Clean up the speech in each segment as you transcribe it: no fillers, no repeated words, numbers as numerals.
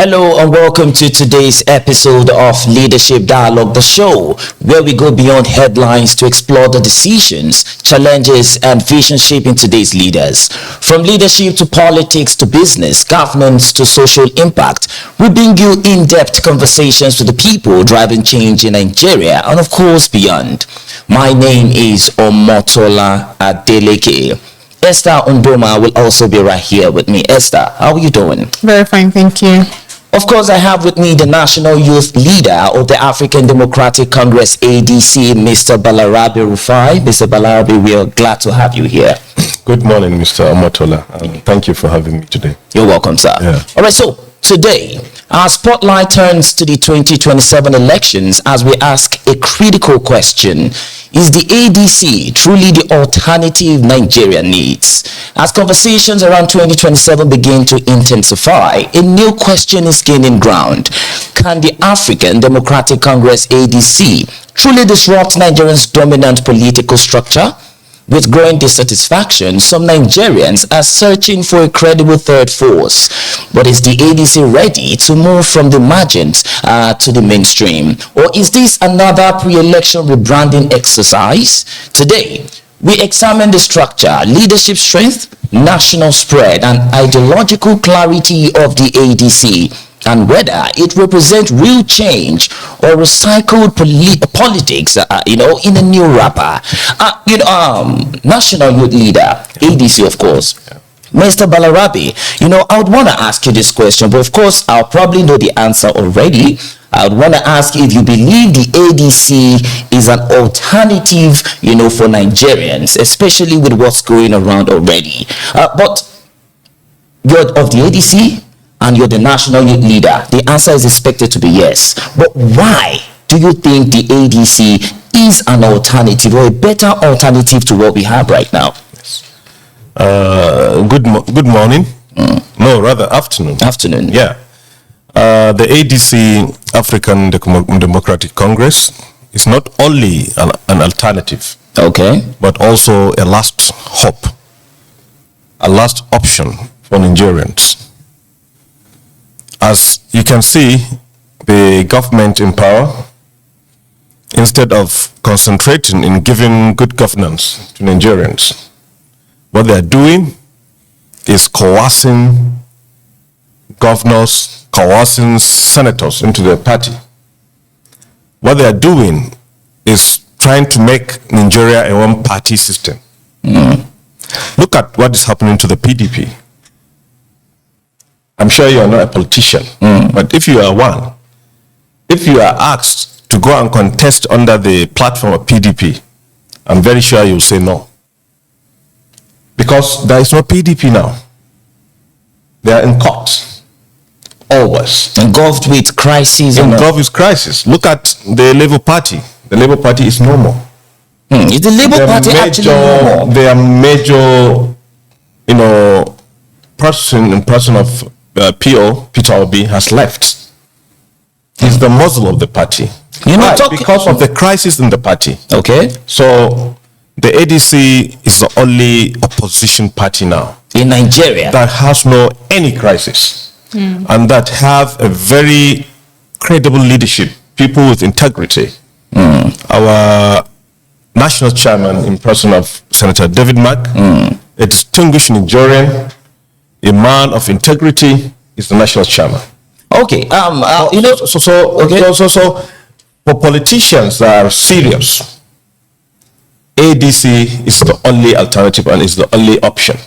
Hello and welcome to today's episode of Leadership Dialogue, the show where we go beyond headlines to explore the decisions, challenges, and vision shaping today's leaders. From leadership to politics to business, governance to social impact, we bring you in-depth conversations with the people driving change in Nigeria and of course beyond. My name is Omotola Adeleke. Esther Ondoma will also be right here with me. Esther, how are you doing? Very fine, thank you. Of course, I have with me the National Youth Leader of the African Democratic Congress, ADC, Mr. Balarabe Rufa'i. Mr. Balarabe, we are glad to have you here. Good morning, Mr. Omotola. Thank you for having me today. You're welcome, sir. Yeah. All right, so today, our spotlight turns to the 2027 elections as we ask a critical question. Is the ADC truly the alternative Nigeria needs? As conversations around 2027 begin to intensify, a new question is gaining ground. Can the African Democratic Congress ADC truly disrupt Nigeria's dominant political structure? With growing dissatisfaction, some Nigerians are searching for a credible third force. But is the ADC ready to move from the margins to the mainstream? Or is this another pre-election rebranding exercise? Today, we examine the structure, leadership strength, national spread, and ideological clarity of the ADC, and whether it represents real change or recycled politics, in a new wrapper. National Youth Leader, ADC, of course. Mr. Balarabe, I would want to ask you this question, but of course, I'll probably know the answer already. I would want to ask if you believe the ADC is an alternative, for Nigerians, especially with what's going around already. But you're of the ADC, and you're the National Youth Leader. The answer is expected to be yes. But why do you think the ADC is an alternative or a better alternative to what we have right now? Yes. Good morning. No, rather afternoon. Afternoon. Yeah. The ADC, African Democratic Congress, is not only an alternative, okay, but also a last hope, a last option for Nigerians. As you can see, the government in power, instead of concentrating in giving good governance to Nigerians, what they're doing is coercing governors, coercing senators into their party. What they're doing is trying to make Nigeria a one-party system. Look at what is happening to the PDP. I'm sure you are not a politician, but if you are one, if you are asked to go and contest under the platform of PDP, I'm very sure you'll say no. Because there is no PDP now. They are in court. Always. Engulfed with crises. Engulfed with crisis. Look at the Labour Party. The Labour Party is no more. Is the Labour Party actually no more? Their major, person of Peter Obi has left. He's the muzzle of the party. Because of the crisis in the party. Okay. So the ADC is the only opposition party now in Nigeria that has any crisis and that have a very credible leadership, people with integrity. Our national chairman in person of Senator David Mark, a distinguished Nigerian, a man of integrity, is the national chairman. Okay. So for politicians that are serious, ADC is the only alternative and is the only option.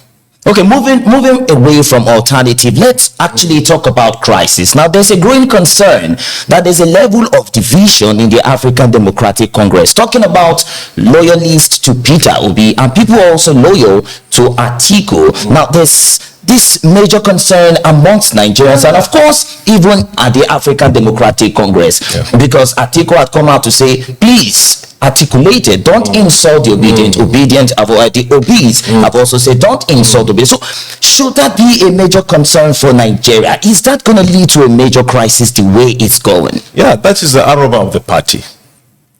Okay, moving away from alternative, let's actually talk about crisis. Now, there's a growing concern that there's a level of division in the African Democratic Congress, talking about loyalists to Peter Obi and people also loyal to Atiku. Now, there's this major concern amongst Nigerians and of course even at the African Democratic Congress, because Atiku had come out to say, please articulate it, don't insult the obedient. The obese have also said, don't insult the obedient. So should that be a major concern for Nigeria? Is that going to lead to a major crisis the way it's going? Yeah, that is the aroma of the party.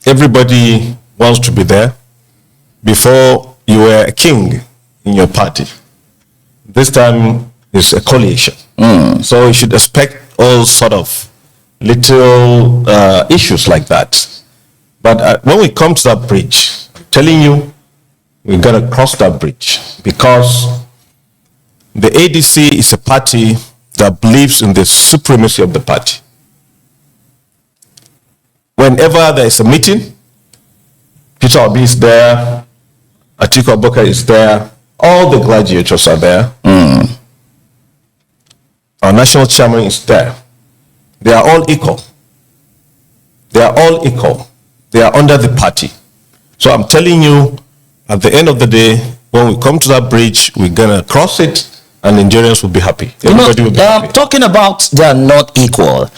Everybody wants to be there. Before, you were a king in your party. This time is a coalition. So you should expect all sort of little issues like that. But when we come to that bridge, I'm telling you, we're going to cross that bridge, because the ADC is a party that believes in the supremacy of the party. Whenever there is a meeting, Peter Obi is there, Atiku Abubakar is there, all the gladiators are there. Our national chairman is there. They are all equal. They are all equal. They are under the party. So I'm telling you, at the end of the day, when we come to that bridge, we're going to cross it, and Nigerians will be happy. Everybody will be happy. Talking about they are not equal,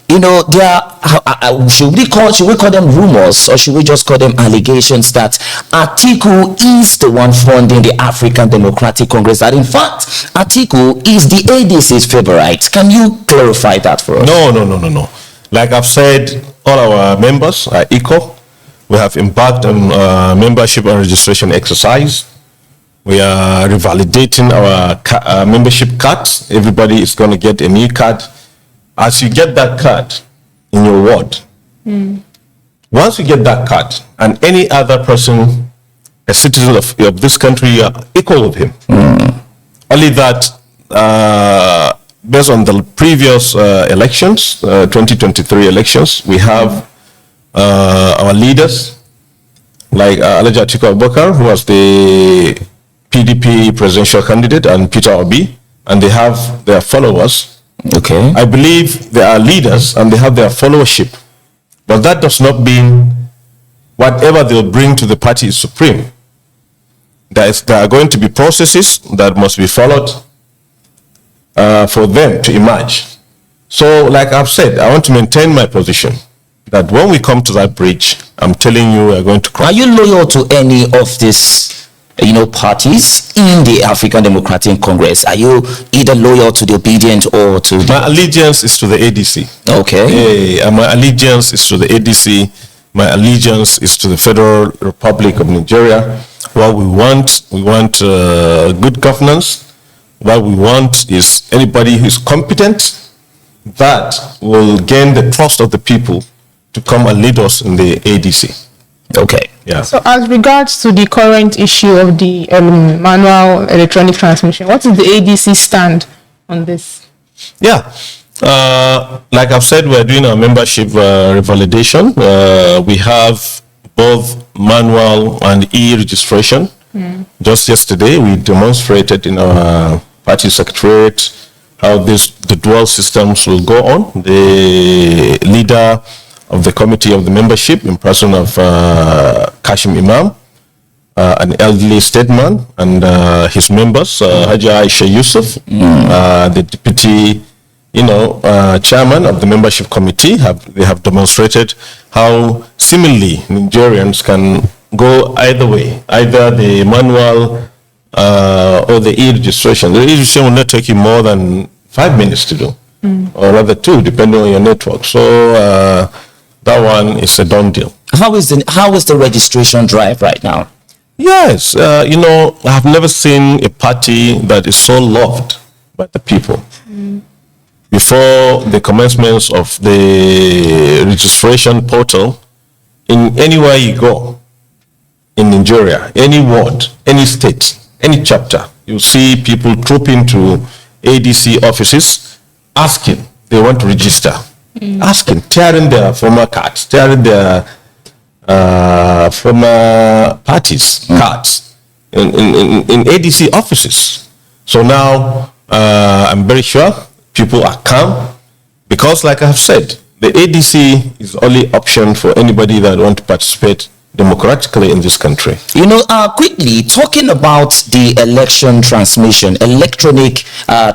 they are, should we call them rumors, or should we just call them allegations that Atiku is the one funding the African Democratic Congress, that in fact Atiku is the ADC's favorite? Can you clarify that for us? No. Like I've said, all our members are equal. We have embarked on membership and registration exercise. We are revalidating our membership cards. Everybody is going to get a new card. As you get that card in your ward, once you get that card, and any other person, a citizen of this country, you are equal with him. Only that, based on the previous elections, 2023 elections, we have our leaders, like Alhaji Atiku Abubakar, who was the PDP presidential candidate, and Peter Obi, and they have their followers. Okay. I believe they are leaders and they have their followership, but that does not mean whatever they'll bring to the party is supreme. There are going to be processes that must be followed for them to emerge. So, like I've said, I want to maintain my position that when we come to that bridge, I'm telling you, we're going to cross. Are you loyal to any of these parties in the African Democratic Congress? Are you either loyal to the obedient or to My allegiance is to the ADC. Okay. My allegiance is to the ADC. My allegiance is to the Federal Republic of Nigeria. What we want good governance. What we want is anybody who is competent that will gain the trust of the people to come and lead us in the ADC. Okay. Yeah. So as regards to the current issue of the manual electronic transmission, what is the ADC stand on this? Yeah. Like I've said, we're doing our membership revalidation. We have both manual and e-registration. Just yesterday, we demonstrated in our party secretariat how the dual systems will go on. The leader of the committee of the membership, in person of Kashim Imam, an elderly statesman, and his members, Haji Aisha Yusuf, the deputy, chairman of the membership committee, they have demonstrated how seemingly Nigerians can go either way, either the manual or the e-registration. The e-registration will not take you more than 5 minutes to do, or rather 2, depending on your network. So that one is a done deal. How is the registration drive right now? Yes, I've never seen a party that is so loved by the people. Before the commencement of the registration portal, in anywhere you go in Nigeria, any ward, any state, any chapter, you see people trooping to ADC offices asking they want to register. Asking, tearing their former cards, tearing their former parties cards in ADC offices. So now I'm very sure people are calm, because like I have said, the ADC is the only option for anybody that want to participate democratically in this country. Quickly talking about the election transmission, electronic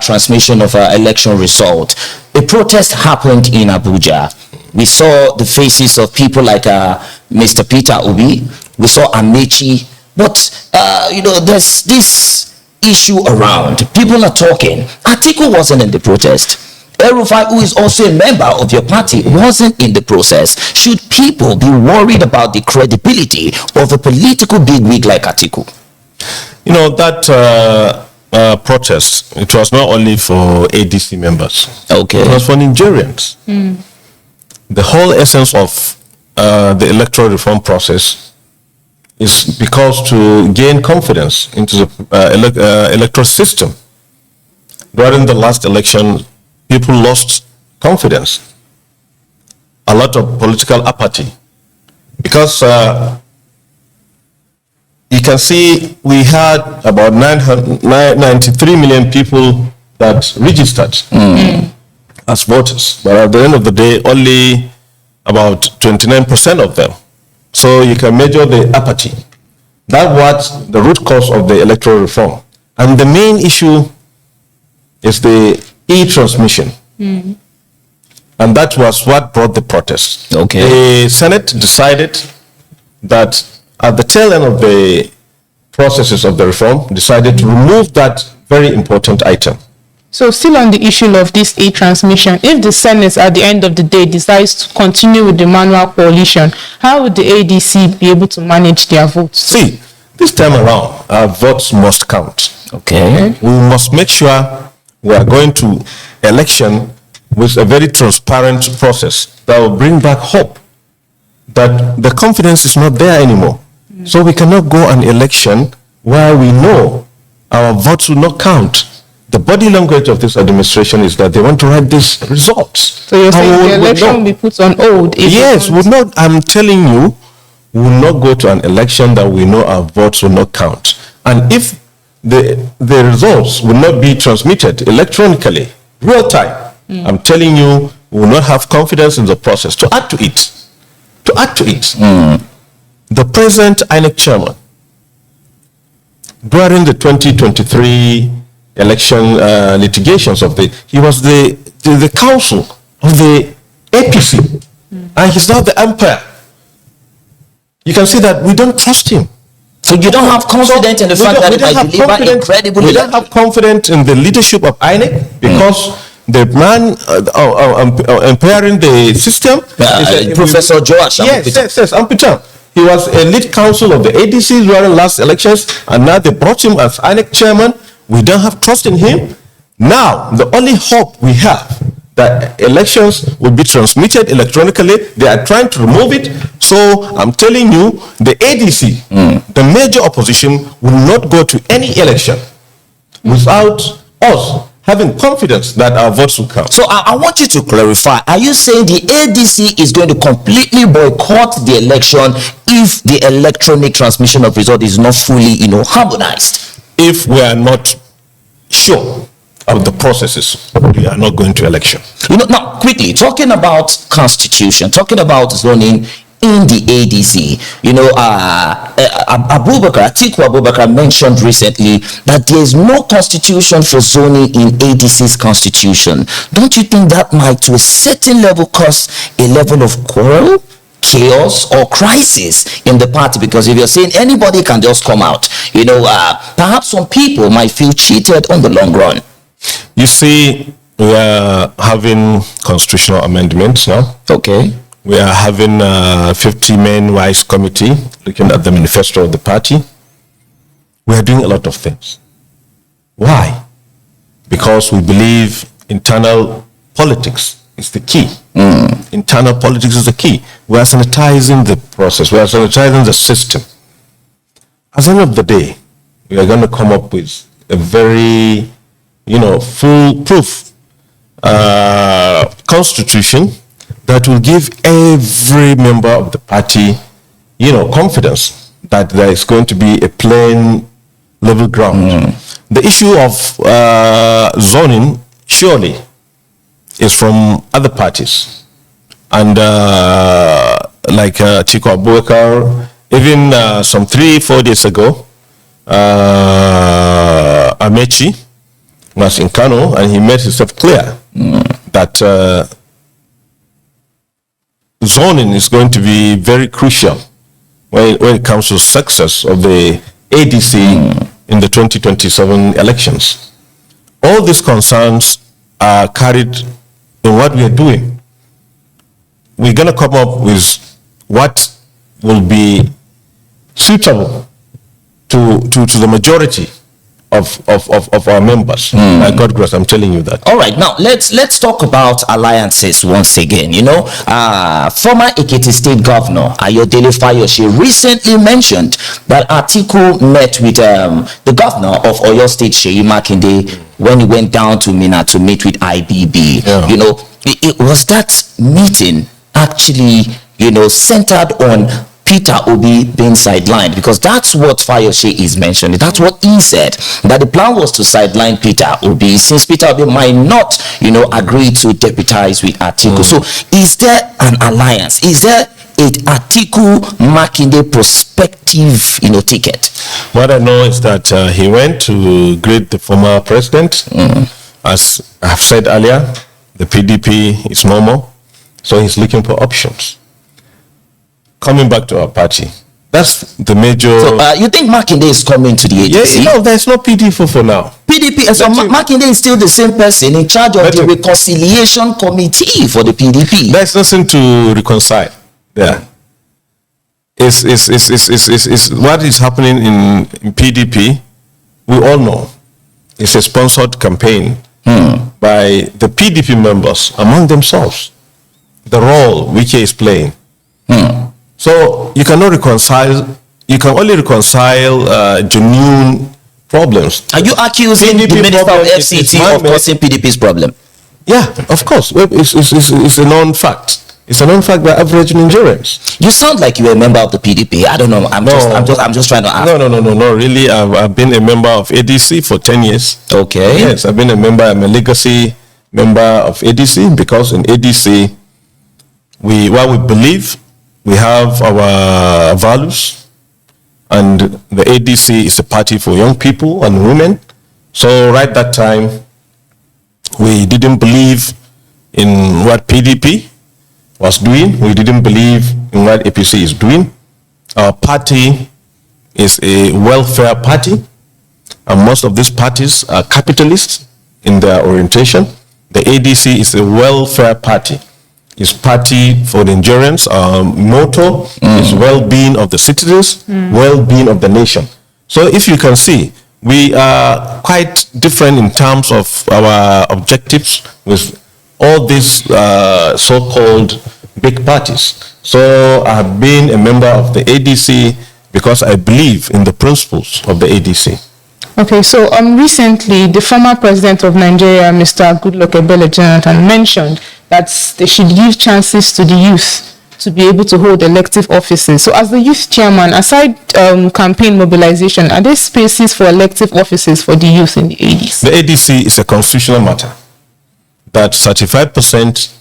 transmission of election result. A protest happened in Abuja. We saw the faces of people like Mr. Peter Obi. We saw Amechi. But there's this issue around. People are talking. Atiku wasn't in the protest. Rufa'i, who is also a member of your party, wasn't in the process. Should people be worried about the credibility of a political bigwig like Atiku? That protest, it was not only for ADC members. Okay. It was for Nigerians. The whole essence of the electoral reform process is because to gain confidence into the electoral system. During the last election, people lost confidence. A lot of political apathy. Because you can see we had about 93 million people that registered as voters. But at the end of the day, only about 29% of them. So you can measure the apathy. That was the root cause of the electoral reform. And the main issue is the e-transmission. And that was what brought the protest. Okay. The Senate decided that at the tail end of the processes of the reform, decided to remove that very important item. So still on the issue of this e-transmission, if the Senate at the end of the day decides to continue with the manual coalition, how would the ADC be able to manage their votes? See, this time around, our votes must count. Okay. We must make sure we are going to election with a very transparent process that will bring back hope that the confidence is not there anymore. So we cannot go an election where we know our votes will not count. The body language of this administration is that they want to write these results. So you're saying the election will be put on hold? Yes, I'm telling you, we will not go to an election that we know our votes will not count. And if the results will not be transmitted electronically, real time, I'm telling you, we will not have confidence in the process. To add to it, the present INEC chairman, during the 2023 election litigations he was the counsel of the APC, and he's now the umpire. You can see that we don't trust him. So you don't have confidence in the fact that he might deliver incredible. We don't have confidence in the leadership of INEC because the man umpiring the system is Professor Joash. Yes, Ampitan. He was a lead counsel of the ADC during last elections, and now they brought him as INEC chairman. We don't have trust in him. Now, the only hope we have that elections will be transmitted electronically. They are trying to remove it. So I'm telling you, the ADC, the major opposition, will not go to any election without us having confidence that our votes will count. So I want you to clarify. Are you saying the ADC is going to completely boycott the election if the electronic transmission of result is not fully, harmonized? If we are not sure of the processes, we are not going to election. Now, quickly, talking about constitution, talking about zoning in the ADC, Atiku Abubakar mentioned recently that there is no constitution for zoning in ADC's constitution. Don't you think that might, to a certain level, cause a level of quarrel, chaos, or crisis in the party? Because if you're saying anybody can just come out, perhaps some people might feel cheated on the long run. You see, we are having constitutional amendments now. Okay. We are having a 50-man wise committee looking at the manifesto of the party. We are doing a lot of things. Why? Because we believe internal politics is the key. Internal politics is the key. We are sanitizing the process. We are sanitizing the system. At the end of the day, we are going to come up with a very, foolproof constitution that will give every member of the party, confidence that there is going to be a plain level ground. The issue of zoning surely is from other parties. And like Atiku Abubakar, even some 3-4 days ago, Amechi was in Kano, and he made himself clear that zoning is going to be very crucial when it comes to success of the ADC in the 2027 elections. All these concerns are carried in what we are doing. We're going to come up with what will be suitable to the majority of our members. By God grace, I'm telling you that. All right, now let's talk about alliances once again. Former Ekiti State Governor Ayodele Fayose recently mentioned that Atiku met with the governor of Oyo State, Seyi Makinde, when he went down to Minna to meet with IBB. Yeah. It was that meeting actually, centered on Peter Obi being sidelined, because that's what Fayose is mentioning. That's what he said, that the plan was to sideline Peter Obi, since Peter Obi might not, agree to deputize with Atiku. So is there an alliance? Is there a Atiku Makinde prospective, ticket? What I know is that he went to greet the former president. As I've said earlier, the PDP is no more, so he's looking for options. Coming back to our party, that's the major. So you think Makinde is coming to the ADC? No, there's no PDP for now. PDP, so Makinde is still the same person in charge of the reconciliation committee for the PDP. There's nothing to reconcile there. It's what is happening in PDP, we all know. It's a sponsored campaign by the PDP members among themselves. The role Wike is playing. So you cannot reconcile. You can only reconcile genuine problems. Are you accusing the Minister of FCT of causing PDP's problem? Yeah, of course. It's a known fact. It's a known fact by average Nigerians. You sound like you're a member of the PDP. I don't know. I'm just trying to ask. No. Really, I've been a member of ADC for 10 years. Okay. Yes, I've been a member. I'm a legacy member of ADC, because in ADC, we believe, we have our values, and the ADC is a party for young people and women. So right that time, we didn't believe in what PDP was doing. We didn't believe in what APC is doing. Our party is a welfare party, and most of these parties are capitalists in their orientation. The ADC is a welfare party. It's party for the Nigerians. Our motto is well-being of the citizens, well-being of the nation. So if you can see, we are quite different in terms of our objectives with all these so-called big parties. So I have been a member of the ADC because I believe in the principles of the ADC. Okay, so recently the former president of Nigeria, Mr. Goodluck Ebele Jonathan, mentioned that they should give chances to the youth to be able to hold elective offices. So as the youth chairman, aside campaign mobilization, are there spaces for elective offices for the youth in the ADC? The ADC is a constitutional matter that 35%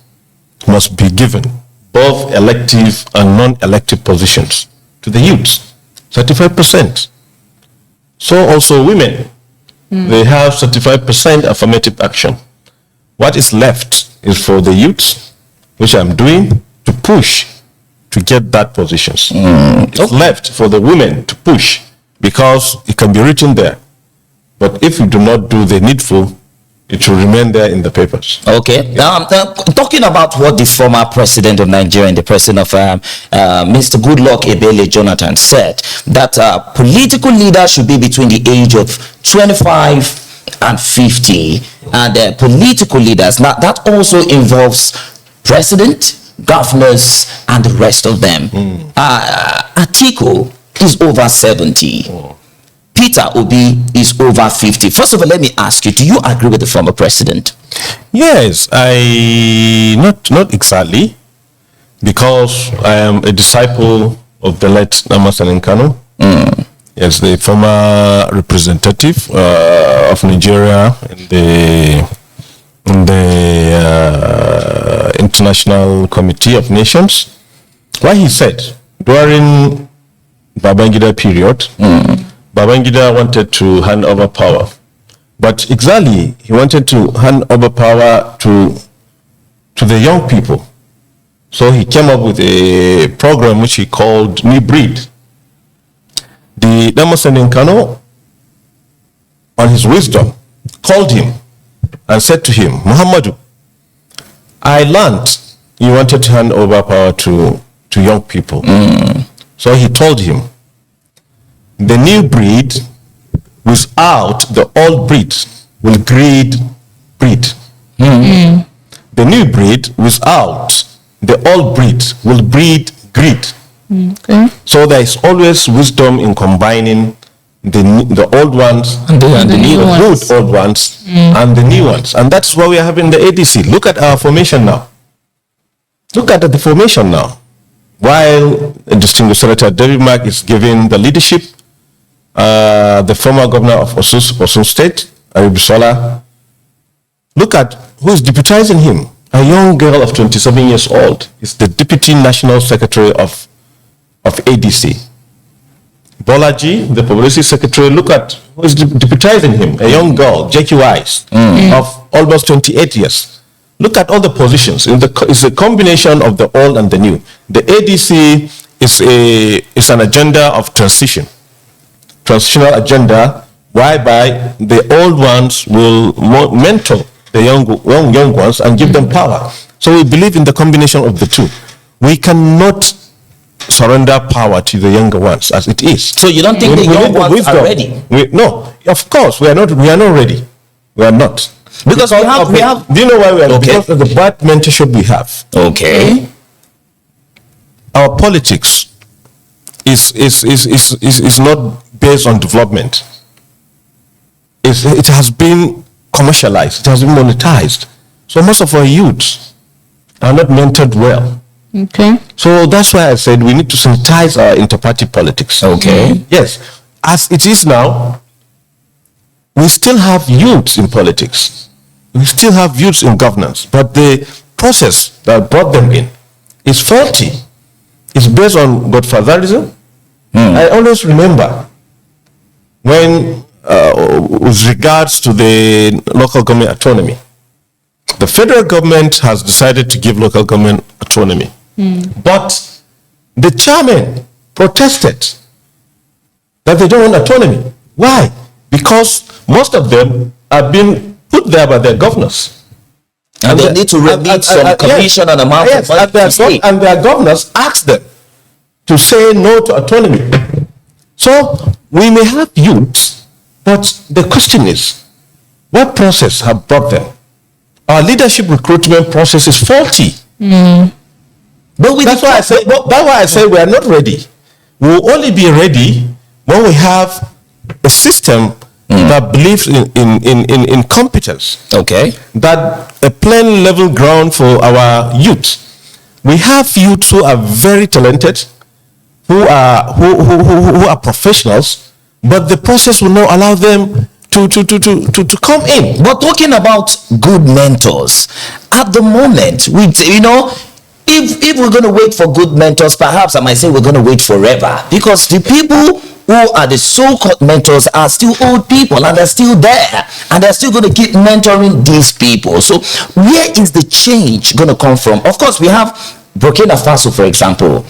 must be given, both elective and non-elective positions, to the youths. 35%. So also women, they have 35% affirmative action. What is left is for the youths, which I'm doing, to push to get that positions. It's left for the women to push, because it can be written there. But if you do not do the needful, it will remain there in the papers. Okay. Now, talking about what the former president of Nigeria and the president of Mr. Goodluck Ebele Jonathan said, that political leaders should be between the age of 25 and 50, and political leaders, now that also involves president, governors, and the rest of them. Atiku is over 70. Peter Obi is over 50. First of all, let me ask you, do you agree with the former president? Yes, not exactly, because I am a disciple of the late Namasan Nkanu. Yes, the former representative of Nigeria in the International Committee of Nations. What he said during Babangida period, Babangida wanted to hand over power, but exactly he wanted to hand over power to the young people. So he came up with a program which he called New Breed. The Namasan Nkanu, on his wisdom, called him and said to him, Muhammadu, I learned you wanted to hand over power to young people. So he told him, the new breed without the old breed will breed. The new breed without the old breed will breed greed. Okay. So there is always wisdom in combining the old ones And the new good old ones and the new ones. And that's why we are having the ADC. Look at our formation now. Look at the formation now. While distinguished Senator David Mark is giving the leadership, the former governor of Osun State, Aribisola, look at who is deputizing him. A young girl of 27 years old is the deputy national secretary of ADC. Bolaji, the publicity secretary, look at who is deputizing him. A young girl, Jackie Wise, of almost 28 years. Look at all the positions. It's a combination of the old and the new. The ADC is an agenda of transitional agenda, whereby the old ones will mentor the young ones and give them power. So we believe in the combination of the two. We cannot surrender power to the younger ones as it is. So you don't think the young ones are ready? No, of course we are not. We are not ready. We are not. Because we have. Do you know why we are? Okay. Because of the bad mentorship we have. Okay. Our politics is not based on development. It has been commercialized. It has been monetized. So most of our youths are not mentored well. Okay. So that's why I said we need to sanitize our inter-party politics. Okay. Yes. As it is now, we still have youths in politics. We still have youths in governance. But the process that brought them in is faulty. It's based on godfatherism. I always remember when, with regards to the local government autonomy, the federal government has decided to give local government autonomy. But the chairman protested that they don't want autonomy. Why? Because most of them are being put there by their governors. And they need to remit some commission and amount of money to state. And their governors ask them to say no to autonomy. So we may have youths, but the question is, what process have brought them? Our leadership recruitment process is faulty. But that's why I say we are not ready. We will only be ready when we have a system that believes in competence. Okay. That a plain level ground for our youth. We have youths who are very talented, who are professionals, but the process will not allow them to come in. But talking about good mentors, at the moment, if we're going to wait for good mentors, perhaps I might say we're going to wait forever, because the people who are the so-called mentors are still old people and they're still there and they're still going to keep mentoring these people. So where is the change going to come from? Of course, we have Burkina Faso, for example.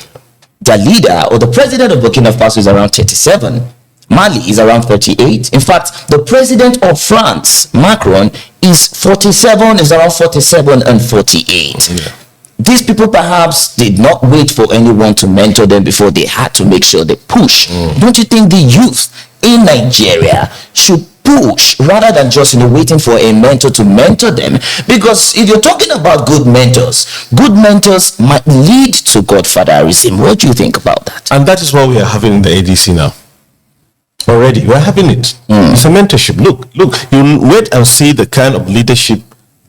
The leader or the president of Burkina Faso is around 37. Mali is around 38. In fact, the president of France, Macron, is around 47 and 48. Yeah. These people perhaps did not wait for anyone to mentor them before they had to make sure they push. Don't you think the youth in Nigeria should push rather than just waiting for a mentor to mentor them? Because if you're talking about good mentors might lead to godfatherism. What do you think about that? And that is what we are having in the ADC now. Already, we're having it. It's a mentorship. Look, you wait and see the kind of leadership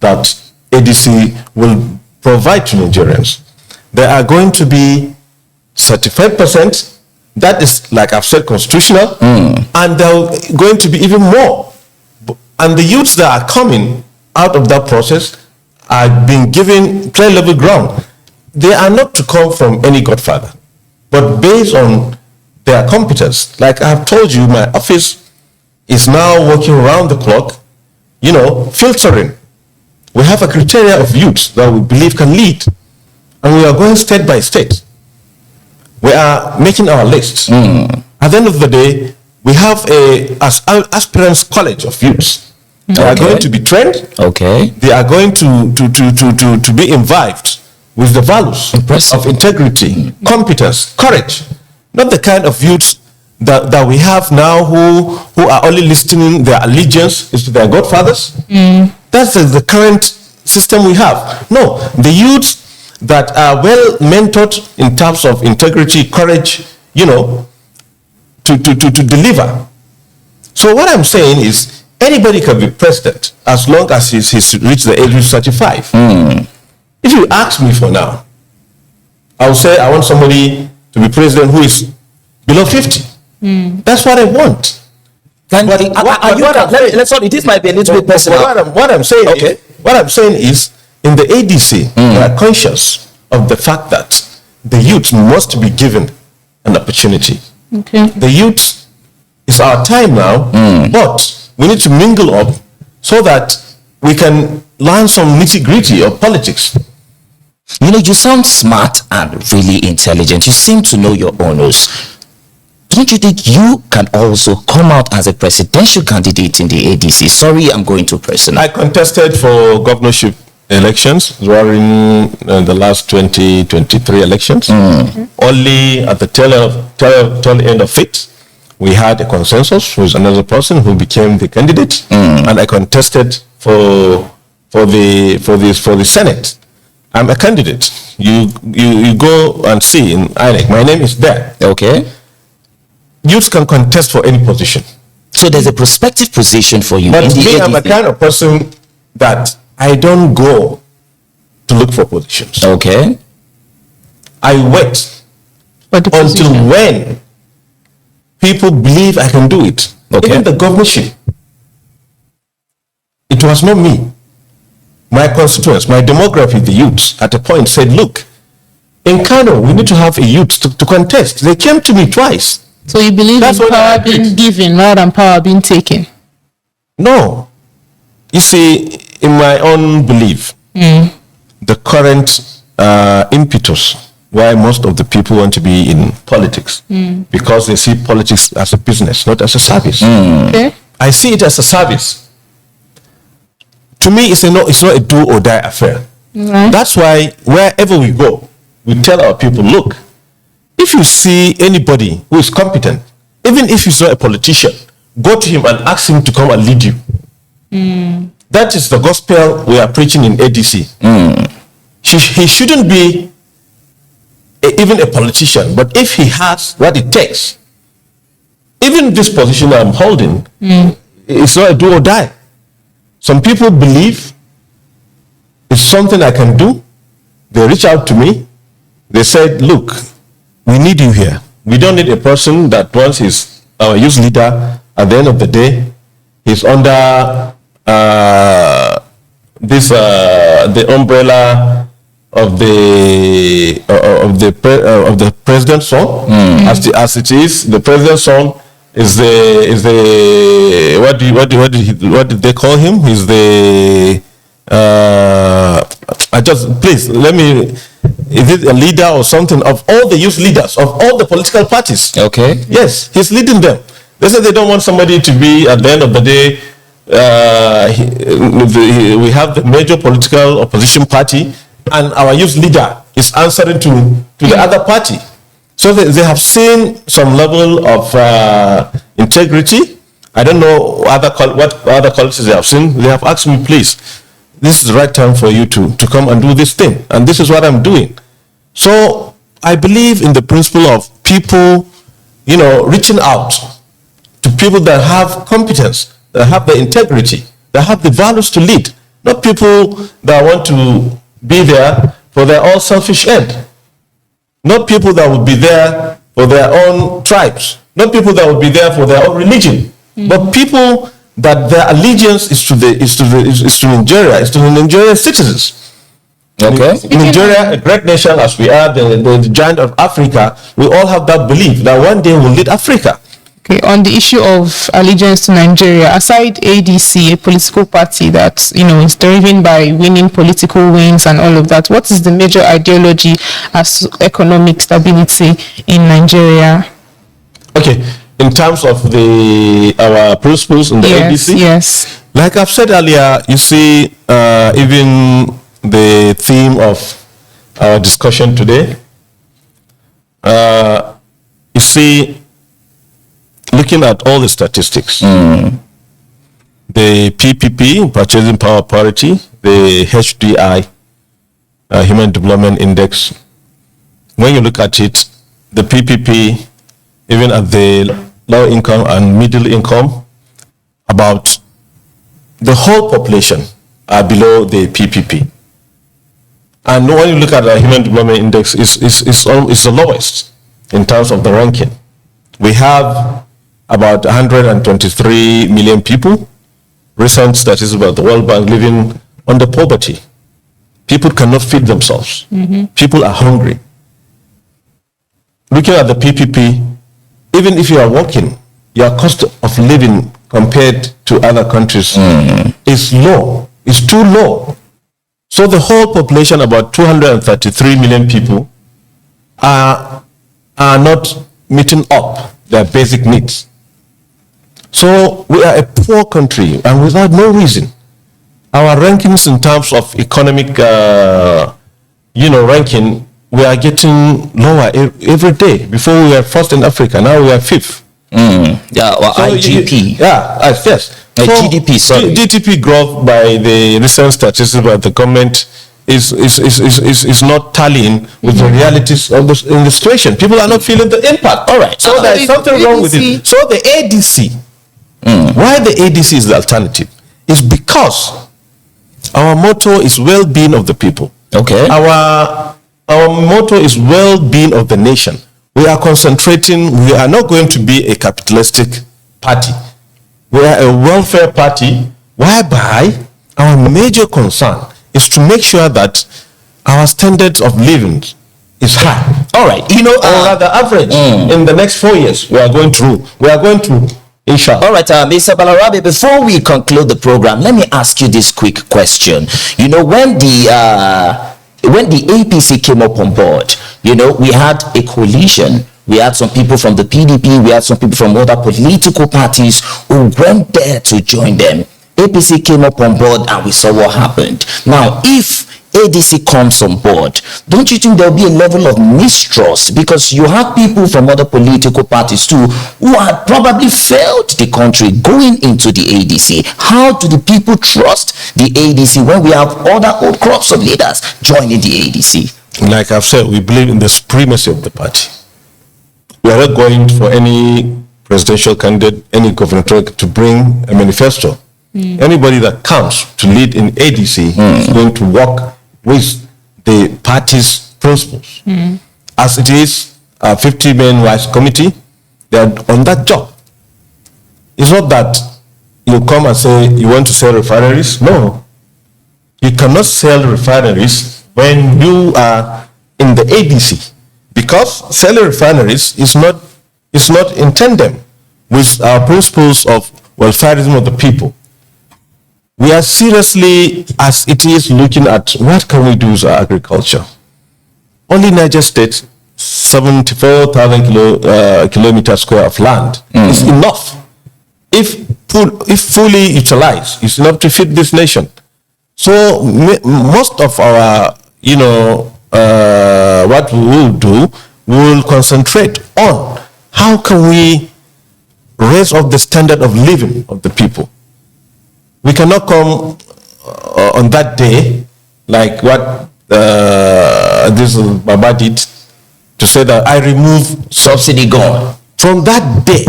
that ADC will provide to Nigerians. There are going to be 35%. That is, like I've said, constitutional. And there are going to be even more. And the youths that are coming out of that process are being given clear level ground. They are not to come from any godfather, but based on their competence. Like I have told you, my office is now working around the clock, filtering. We have a criteria of youths that we believe can lead, and we are going state by state. We are making our lists. At the end of the day, we have as aspirants college of youths. They are going to be trained. Okay. They are going to be imbibed with the values of integrity, competence, courage. Not the kind of youths that we have now who are only listening, their allegiance is to their godfathers. That's the current system we have. No, the youths that are well mentored in terms of integrity, courage, to deliver. So what I'm saying is anybody can be president as long as he's reached the age of 35. If you ask me for now, I will say I want somebody to be president who is below 50. That's what I want. This might be a little bit personal. What I'm saying is, in the ADC, we are conscious of the fact that the youth must be given an opportunity. Okay. The youth is our time now, but we need to mingle up so that we can learn some nitty-gritty of politics. You sound smart and really intelligent. You seem to know your honors. Don't you think you can also come out as a presidential candidate in the ADC? Sorry, I'm going too personal. I contested for governorship elections during the last 2023 elections. Only at the tail end of it, we had a consensus with another person who became the candidate, and I contested for the Senate. I'm a candidate. You go and see in INEC. My name is there. Okay. Youth can contest for any position. So there's a prospective position for you. But in the me, ADC. I'm a kind of person that I don't go to look for positions. Okay. I wait until when people believe I can do it. Okay. Even the governorship. It was not me. My constituents, my demography, the youths, at a point said, look, in Kano, we need to have a youth to contest. They came to me twice. So you believe in power being given rather than power being taken? No. You see, in my own belief, the current impetus why most of the people want to be in politics, because they see politics as a business, not as a service. Okay. I see it as a service. To me, it's not a do or die affair. Right. That's why wherever we go, we tell our people, look, if you see anybody who is competent, even if he's not a politician, go to him and ask him to come and lead you. That is the gospel we are preaching in ADC. He shouldn't be even a politician, but if he has what it takes, even this position I'm holding, it's not a do or die. Some people believe it's something I can do. They reach out to me. They said, look, we need you here. We don't need a person that once he's our youth leader, at the end of the day, he's under the umbrella of the president's son. As it is, the president's son is the what did they call him? He's the is it a leader or something of all the youth leaders of all the political parties? Okay. Yes, he's leading them. They said they don't want somebody to be at the end of the day. We have the major political opposition party, and our youth leader is answering to the other party. So they have seen some level of integrity. I don't know what other qualities they have seen. They have asked me, please, this is the right time for you to come and do this thing. And this is what I'm doing. So I believe in the principle of people, reaching out to people that have competence, that have the integrity, that have the values to lead. Not people that want to be there for their own selfish end. Not people that would be there for their own tribes. Not people that would be there for their own religion. But people that their allegiance is to Nigeria, is to the Nigerian citizens. Okay. Nigeria, a great nation as we are, the giant of Africa, we all have that belief that one day we'll lead Africa. Okay, on the issue of allegiance to Nigeria, aside ADC, a political party that, is driven by winning political wins and all of that, what is the major ideology as to economic stability in Nigeria? Okay, in terms of our principles in the ADC? Yes. Like I've said earlier, you see, even the theme of our discussion today, you see, looking at all the statistics, the PPP, Purchasing Power Parity, the HDI, Human Development Index, when you look at it, the PPP, even at the low income and middle income, about the whole population are below the PPP. And when you look at the Human Development Index, it's the lowest in terms of the ranking. We have about 123 million people, recent statistics about the World Bank, living under poverty. People cannot feed themselves. People are hungry. Looking at the PPP, even if you are working, your cost of living compared to other countries is low. It's too low. So the whole population, about 233 million people, are not meeting up their basic needs. So we are a poor country, and without no reason. Our rankings in terms of economic, ranking, we are getting lower every day. Before we were first in Africa, now we are fifth. Yeah, or So IGP. yes. So GDP, sorry. GDP growth by the recent statistics by the government is not tallying with the realities of in the situation. People are not feeling the impact. All right. So there is something wrong with it. So the ADC, why the ADC is the alternative, is because our motto is well-being of the people. Okay. Our motto is well-being of the nation. We are concentrating, we are not going to be a capitalistic party. We are a welfare party, whereby our major concern is to make sure that our standards of living is high. All right. Or rather average. In the next 4 years, we are going to, inshallah. All right, Mr. Balarabe, before we conclude the program, let me ask you this quick question. When the APC came up on board, we had a coalition. We had some people from the PDP, we had some people from other political parties who went there to join them. APC came up on board and we saw what happened. Now, if ADC comes on board, don't you think there'll be a level of mistrust? Because you have people from other political parties too who had probably failed the country going into the ADC. How do the people trust the ADC when we have other old crops of leaders joining the ADC? Like I've said, we believe in the supremacy of the party. We are not going for any presidential candidate, any governor to bring a manifesto. Anybody that comes to lead in ADC is going to work with the party's principles. As it is a 50-man wise committee, they are on that job. It's not that you come and say you want to sell refineries. No. You cannot sell refineries when you are in the ADC, because selling refineries is not in tandem with our principles of welfareism of the people. We are seriously, as it is, looking at what can we do with our agriculture. Only Niger State, 74,000 kilometers square of land is enough. If fully utilized, it's enough to feed this nation. So most of our, what we will do, we will concentrate on how can we raise up the standard of living of the people. We cannot come on that day, like what this Baba did, to say that I remove Subsidy gone. From that day,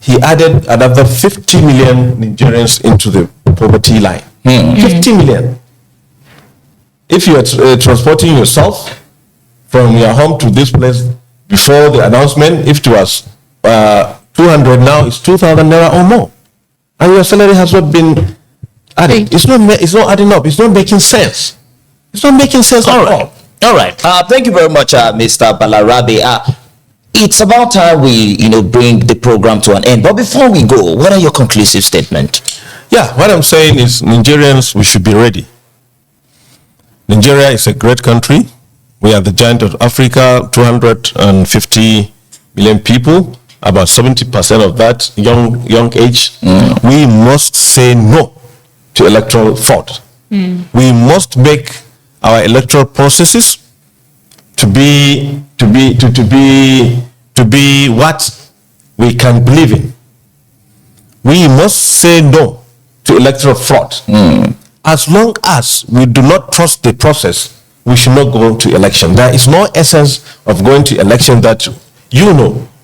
he added another 50 million Nigerians into the poverty line. 50 million. If you are transporting yourself from your home to this place before the announcement, if it was 200, now it's 2,000 naira or more. And your salary has not been added. It's not adding up. It's not making sense. It's not making sense at all. All right. Thank you very much, Mr. Balarabe. It's about time we, bring the program to an end. But before we go, what are your conclusive statements? Yeah, what I'm saying is, Nigerians, we should be ready. Nigeria is a great country. We are the giant of Africa, 250 million people. About 70% of that young age. We must say no to electoral fraud. We must make our electoral processes to be what we can believe in. We must say no to electoral fraud. As long as we do not trust the process, we should not go to election. There is no essence of going to election that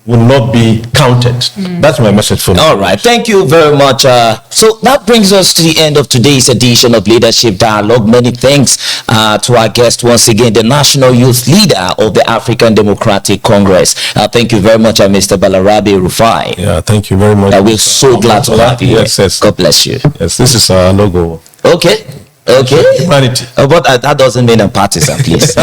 will not be counted. That's my message for now. All right, thank you very much. So that brings us to the end of today's edition of Leadership Dialogue. Many thanks to our guest once again, the National Youth Leader of the African Democratic Congress. Thank you very much, Mr. Balarabe Rufa'i. Yeah, thank you very much. We're so glad to have you. Yes. God bless you. Yes, this is our logo. Okay. Humanity. But that doesn't mean I'm partisan, please.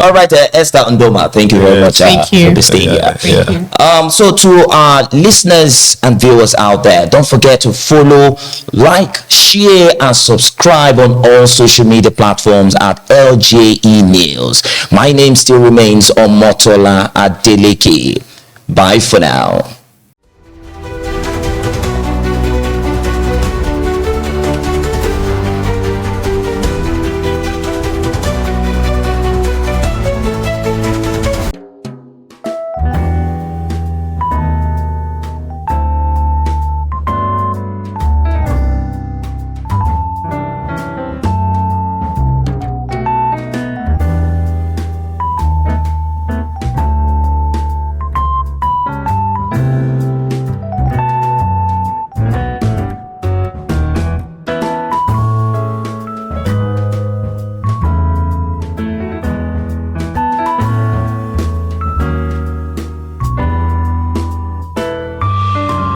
All right, Esther Ondoma, thank you very much for staying here. Thank you. So to our listeners and viewers out there, don't forget to follow, like, share, and subscribe on all social media platforms at LJE News. My name still remains Omotola Adeleke. Bye for now.